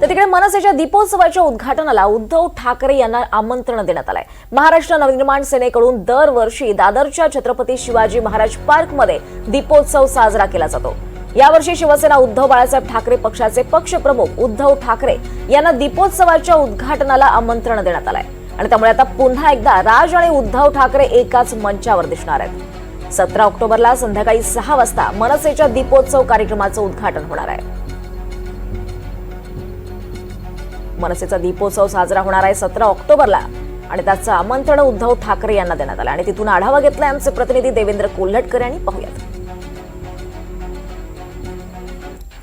तर तिकडे मनसेच्या दीपोत्सवाच्या उद्घाटनाला उद्धव ठाकरे यांना आमंत्रण देण्यात आलंय। महाराष्ट्र नवनिर्माण सेनेकडून दरवर्षी दादरच्या छत्रपती शिवाजी महाराज पार्कमध्ये दीपोत्सव साजरा केला जातो। यावर्षी शिवसेना उद्धव बाळासाहेब ठाकरे पक्षाचे पक्षप्रमुख उद्धव ठाकरे यांना दीपोत्सवाच्या उद्घाटनाला आमंत्रण देण्यात आलंय आणि त्यामुळे आता पुन्हा एकदा राज आणि उद्धव ठाकरे एकाच मंचावर दिसणार आहेत। 17 ऑक्टोबरला संध्याकाळी 6 वाजता मनसेच्या दीपोत्सव कार्यक्रमाचं उद्घाटन होणार आहे। मनसेचा दीपोत्सव साजरा होणार आहे 17 ऑक्टोबरला आणि त्याचं आमंत्रण उद्धव ठाकरे यांना देण्यात आलं आणि तिथून आढावा घेतलाय आमचे प्रतिनिधी देवेंद्र कोल्हटकर यांनी। पाहूयात।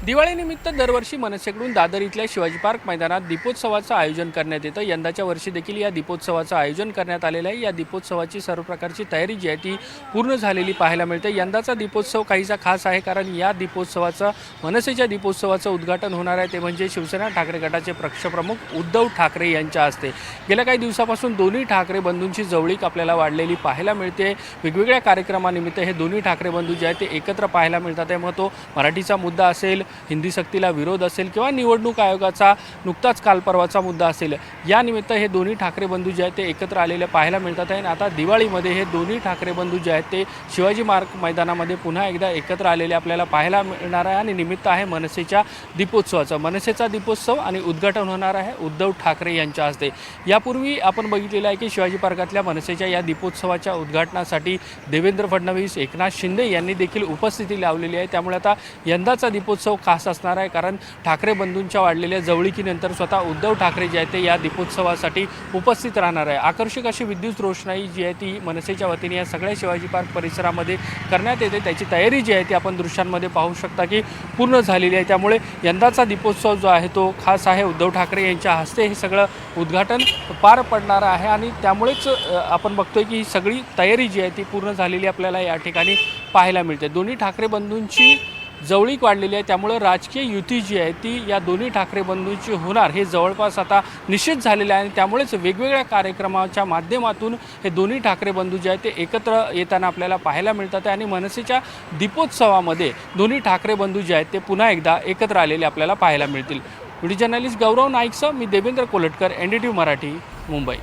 दिवाळीनिमित्त दरवर्षी मनसेकडून दादर इथल्या शिवाजी पार्क मैदानात दीपोत्सवाचं आयोजन करण्यात येतं। यंदाच्या वर्षी देखील या दीपोत्सवाचं आयोजन करण्यात आलेलं आहे। या दीपोत्सवाची सर्व प्रकारची तयारी जी आहे ती पूर्ण झालेली पाहायला मिळते। यंदाचा दीपोत्सव काहीसा खास आहे कारण या दीपोत्सवाचं मनसेच्या दीपोत्सवाचं उद्घाटन होणार आहे ते म्हणजे शिवसेना ठाकरे गटाचे पक्षप्रमुख उद्धव ठाकरे यांच्या हस्ते। गेल्या काही दिवसापासून दोन्ही ठाकरे बंधूंची जवळीक आपल्याला वाढलेली पाहायला मिळते। वेगवेगळ्या कार्यक्रमानिमित्त हे दोन्ही ठाकरे बंधू जे आहेत ते एकत्र पाहायला मिळतात। मग तो मराठीचा मुद्दा असेल, हिंदी सक्तीला विरोध असेल किंवा निवडणूक आयोगाचा नुकताच कालपरवाचा मुद्दा असेल, या निमित्त हे दोन्ही ठाकरे बंधू जे आहेत ते एकत्र आलेले पाहायला मिळतात आहे। आता दिवाळीमध्ये हे दोन्ही ठाकरे बंधू जे आहेत ते शिवाजी पार्क मैदानामध्ये पुन्हा एकदा एकत्र आलेले आपल्याला पाहायला मिळणार आहे आणि निमित्त आहे मनसेच्या दीपोत्सवाचं। मनसेचा दीपोत्सव आणि उद्घाटन होणार आहे उद्धव ठाकरे यांच्या हस्ते। यापूर्वी आपण बघितलेलं आहे की शिवाजी पार्कातल्या मनसेच्या या दीपोत्सवाच्या उद्घाटनासाठी देवेंद्र फडणवीस, एकनाथ शिंदे यांनी देखील उपस्थिती लावलेली आहे। त्यामुळे आता यंदाचा दीपोत्सव खास असणार आहे कारण ठाकरे बंधूंच्या वाढलेल्या जवळीकीनंतर स्वतः उद्धव ठाकरे जे आहेत ते या दीपोत्सवासाठी उपस्थित राहणार आहे। आकर्षक अशी विद्युत रोषणाई जी आहे ती मनसेच्या वतीने या सगळ्या शिवाजी पार्क परिसरामध्ये करण्यात येते। त्याची तयारी जी आहे ती आपण दृश्यांमध्ये पाहू शकता की पूर्ण झालेली आहे। त्यामुळे यंदाचा दीपोत्सव जो आहे तो खास आहे। उद्धव ठाकरे यांच्या हस्ते हे सगळं उद्घाटन पार पडणार आहे आणि त्यामुळेच आपण बघतोय की ही सगळी तयारी जी आहे ती पूर्ण झालेली आपल्याला या ठिकाणी पाहायला मिळते। दोन्ही ठाकरे बंधूंची जवळीक वाढलेली आहे त्यामुळे राजकीय युती जी आहे ती या दोन्ही ठाकरे बंधूंची होणार हे जवळपास आता निश्चित झालेलं आहे आणि त्यामुळेच वेगवेगळ्या कार्यक्रमाच्या माध्यमातून हे दोन्ही ठाकरे बंधू जे आहेत ते एकत्र येताना आपल्याला पाहायला मिळतात आणि मनसेच्या दीपोत्सवामध्ये दोन्ही ठाकरे बंधू जे आहेत ते पुन्हा एकदा एकत्र आलेले आपल्याला पाहायला मिळतील। व्हिडिओ जर्नलिस्ट गौरव नाईकसह मी देवेंद्र कोल्हटकर, NDTV मराठी, मुंबई।